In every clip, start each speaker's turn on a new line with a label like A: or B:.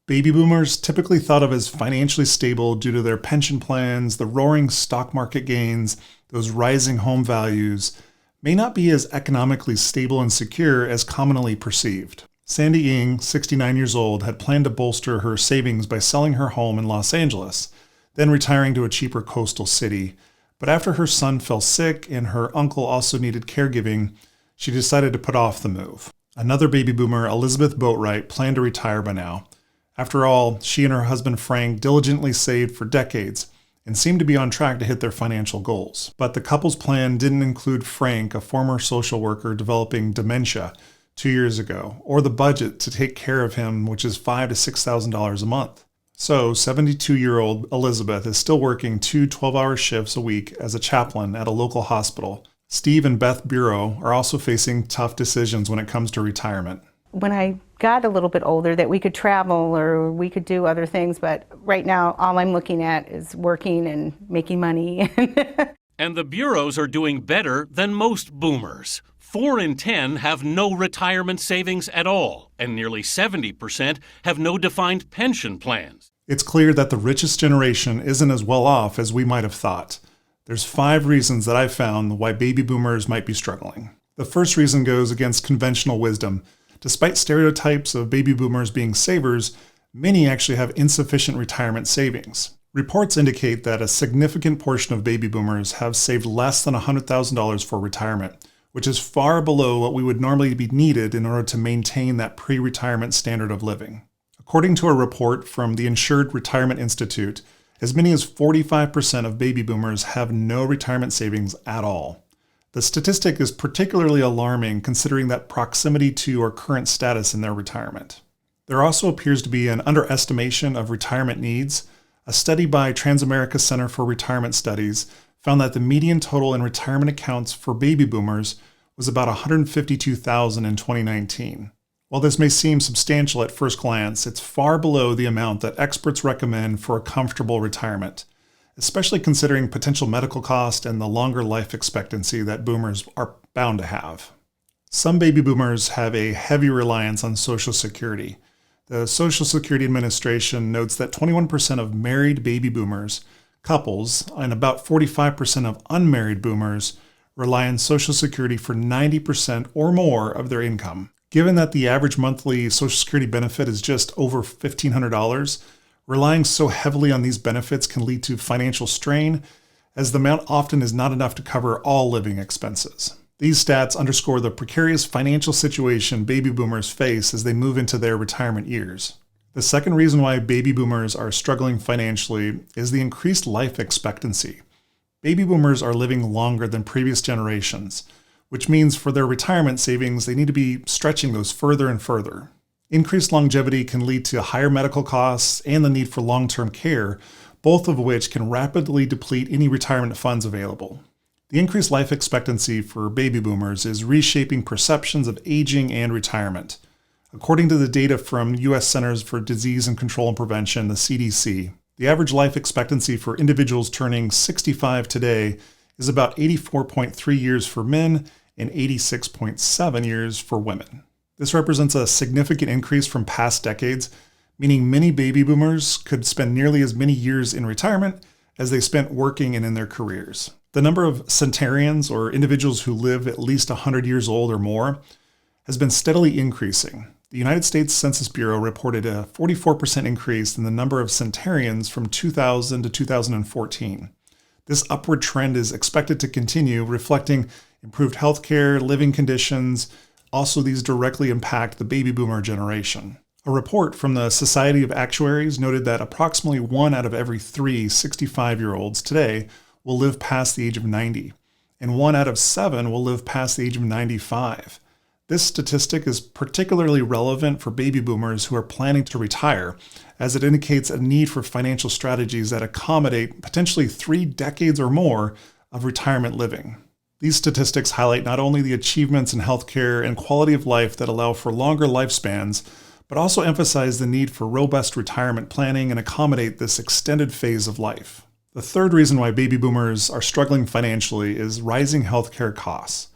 A: Baby boomers, typically thought of as financially stable due to their pension plans, the roaring stock market gains, those rising home values, may not be as economically stable and secure as commonly perceived. Sandy Ng, 69 years old, had planned to bolster her savings by selling her home in Los Angeles, then retiring to a cheaper coastal city. But after her son fell sick and her uncle also needed caregiving, she decided to put off the move. Another baby boomer, Elizabeth Boatwright, planned to retire by now. After all, she and her husband Frank diligently saved for decades and seemed to be on track to hit their financial goals. But the couple's plan didn't include Frank, a former social worker developing dementia 2 years ago, or the budget to take care of him, which is $5,000 to $6,000 a month. So 72-year-old Elizabeth is still working 2 12-hour shifts a week as a chaplain at a local hospital. Steve and Beth Bureau are also facing tough decisions when it comes to retirement.
B: When I got a little bit older, that we could travel or we could do other things, but right now all I'm looking at is working and making money.
C: And the bureaus are doing better than most boomers. 4 in 10 have no retirement savings at all, and nearly 70% have no defined pension plans.
A: It's clear that the richest generation isn't as well off as we might have thought. There's 5 reasons that I've found why baby boomers might be struggling. The first reason goes against conventional wisdom. Despite stereotypes of baby boomers being savers, many actually have insufficient retirement savings. Reports indicate that a significant portion of baby boomers have saved less than $100,000 for retirement, which is far below what we would normally be needed in order to maintain that pre-retirement standard of living. According to a report from the Insured Retirement Institute, as many as 45% of baby boomers have no retirement savings at all. The statistic is particularly alarming considering that proximity to or current status in their retirement. There also appears to be an underestimation of retirement needs. A study by Transamerica Center for Retirement Studies found that the median total in retirement accounts for baby boomers was about $152,000 in 2019. While this may seem substantial at first glance, it's far below the amount that experts recommend for a comfortable retirement, especially considering potential medical cost and the longer life expectancy that boomers are bound to have. Some baby boomers have a heavy reliance on Social Security. The Social Security Administration notes that 21% of married baby boomers, couples, and about 45% of unmarried boomers rely on Social Security for 90% or more of their income. Given that the average monthly Social Security benefit is just over $1,500, relying so heavily on these benefits can lead to financial strain, as the amount often is not enough to cover all living expenses. These stats underscore the precarious financial situation baby boomers face as they move into their retirement years. The second reason why baby boomers are struggling financially is the increased life expectancy. Baby boomers are living longer than previous generations, which means for their retirement savings, they need to be stretching those further and further. Increased longevity can lead to higher medical costs and the need for long-term care, both of which can rapidly deplete any retirement funds available. The increased life expectancy for baby boomers is reshaping perceptions of aging and retirement. According to the data from U.S. Centers for Disease and Control and Prevention, the CDC, the average life expectancy for individuals turning 65 today is about 84.3 years for men and 86.7 years for women. This represents a significant increase from past decades, meaning many baby boomers could spend nearly as many years in retirement as they spent working and in their careers. The number of centenarians, or individuals who live at least 100 years old or more, has been steadily increasing. The United States Census Bureau reported a 44% increase in the number of centenarians from 2000 to 2014. This upward trend is expected to continue, reflecting improved healthcare, living conditions. Also, these directly impact the baby boomer generation. A report from the Society of Actuaries noted that approximately 1 out of every 3 65-year-olds today will live past the age of 90, and 1 out of 7 will live past the age of 95. This statistic is particularly relevant for baby boomers who are planning to retire, as it indicates a need for financial strategies that accommodate potentially 3 decades or more of retirement living. These statistics highlight not only the achievements in healthcare and quality of life that allow for longer lifespans, but also emphasize the need for robust retirement planning and accommodate this extended phase of life. The third reason why baby boomers are struggling financially is rising healthcare costs.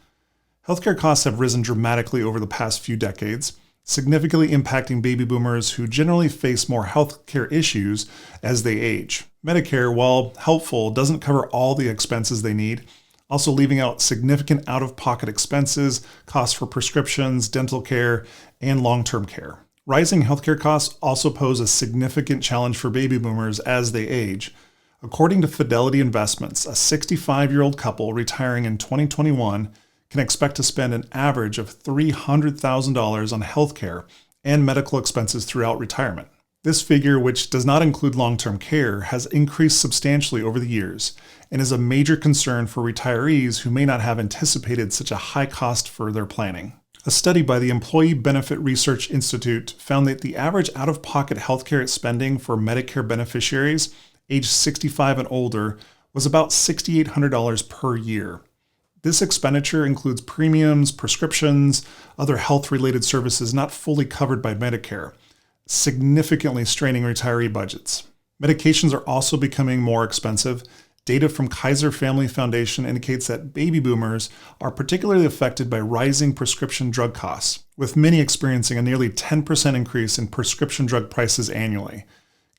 A: Healthcare costs have risen dramatically over the past few decades, significantly impacting baby boomers who generally face more healthcare issues as they age. Medicare, while helpful, doesn't cover all the expenses they need, also leaving out significant out-of-pocket expenses, costs for prescriptions, dental care, and long-term care. Rising healthcare costs also pose a significant challenge for baby boomers as they age. According to Fidelity Investments, a 65-year-old couple retiring in 2021 can expect to spend an average of $300,000 on healthcare and medical expenses throughout retirement. This figure, which does not include long-term care, has increased substantially over the years and is a major concern for retirees who may not have anticipated such a high cost for their planning. A study by the Employee Benefit Research Institute found that the average out-of-pocket healthcare spending for Medicare beneficiaries aged 65 and older was about $6,800 per year. This expenditure includes premiums, prescriptions, other health-related services not fully covered by Medicare, significantly straining retiree budgets. Medications are also becoming more expensive. Data from Kaiser Family Foundation indicates that baby boomers are particularly affected by rising prescription drug costs, with many experiencing a nearly 10% increase in prescription drug prices annually.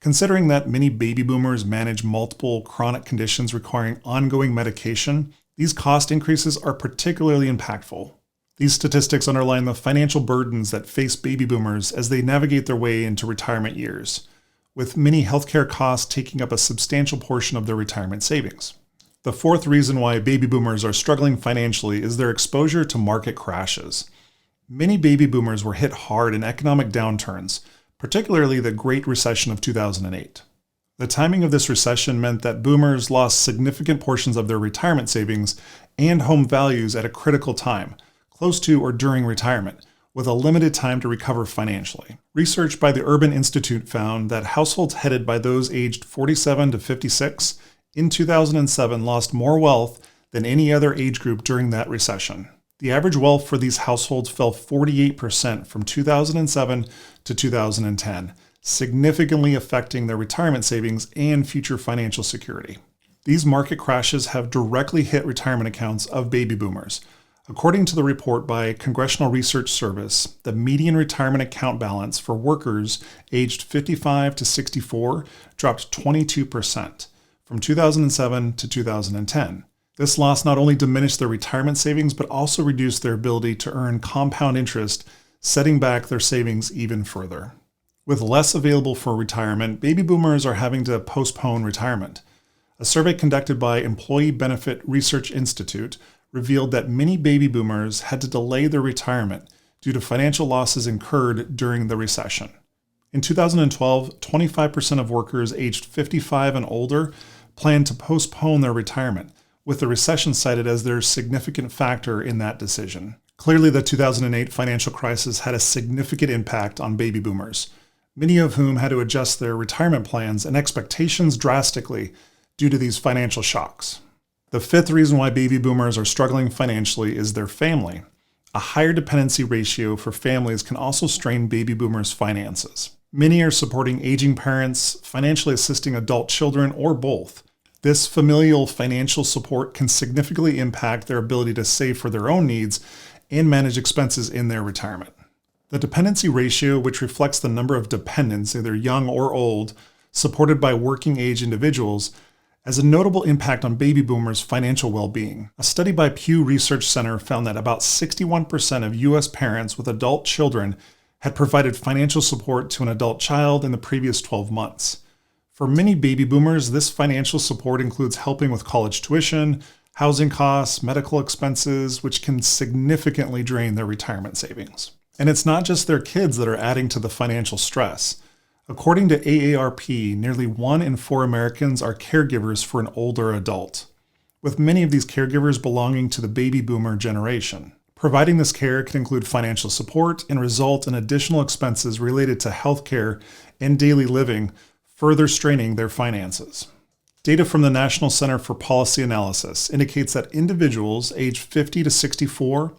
A: Considering that many baby boomers manage multiple chronic conditions requiring ongoing medication, these cost increases are particularly impactful. These statistics underline the financial burdens that face baby boomers as they navigate their way into retirement years, with many healthcare costs taking up a substantial portion of their retirement savings. The fourth reason why baby boomers are struggling financially is their exposure to market crashes. Many baby boomers were hit hard in economic downturns, particularly the Great Recession of 2008. The timing of this recession meant that boomers lost significant portions of their retirement savings and home values at a critical time, close to or during retirement, with a limited time to recover financially. Research by the Urban Institute found that households headed by those aged 47 to 56 in 2007 lost more wealth than any other age group during that recession. The average wealth for these households fell 48% from 2007 to 2010, significantly affecting their retirement savings and future financial security. These market crashes have directly hit retirement accounts of baby boomers. According to the report by Congressional Research Service, the median retirement account balance for workers aged 55 to 64 dropped 22% from 2007 to 2010. This loss not only diminished their retirement savings, but also reduced their ability to earn compound interest, setting back their savings even further. With less available for retirement, baby boomers are having to postpone retirement. A survey conducted by Employee Benefit Research Institute revealed that many baby boomers had to delay their retirement due to financial losses incurred during the recession. In 2012, 25% of workers aged 55 and older planned to postpone their retirement, with the recession cited as their significant factor in that decision. Clearly, the 2008 financial crisis had a significant impact on baby boomers, many of whom had to adjust their retirement plans and expectations drastically due to these financial shocks. The fifth reason why baby boomers are struggling financially is their family. A higher dependency ratio for families can also strain baby boomers' finances. Many are supporting aging parents, financially assisting adult children, or both. This familial financial support can significantly impact their ability to save for their own needs and manage expenses in their retirement. The dependency ratio, which reflects the number of dependents, either young or old, supported by working-age individuals, has a notable impact on baby boomers' financial well-being. A study by Pew Research Center found that about 61% of U.S. parents with adult children had provided financial support to an adult child in the previous 12 months. For many baby boomers, this financial support includes helping with college tuition, housing costs, medical expenses, which can significantly drain their retirement savings. And it's not just their kids that are adding to the financial stress. According to AARP, nearly 1 in 4 Americans are caregivers for an older adult, with many of these caregivers belonging to the baby boomer generation. Providing this care can include financial support and result in additional expenses related to healthcare and daily living, further straining their finances. Data from the National Center for Policy Analysis indicates that individuals aged 50 to 64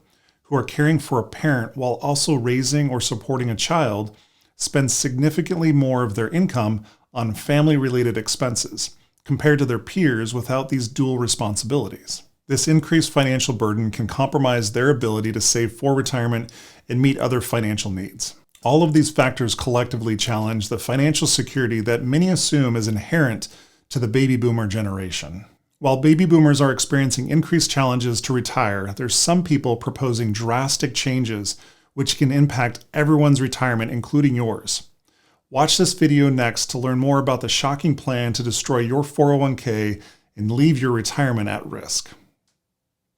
A: who are caring for a parent while also raising or supporting a child spend significantly more of their income on family-related expenses compared to their peers without these dual responsibilities. This increased financial burden can compromise their ability to save for retirement and meet other financial needs. All of these factors collectively challenge the financial security that many assume is inherent to the baby boomer generation. While baby boomers are experiencing increased challenges to retire, there's some people proposing drastic changes which can impact everyone's retirement, including yours. Watch this video next to learn more about the shocking plan to destroy your 401k and leave your retirement at risk.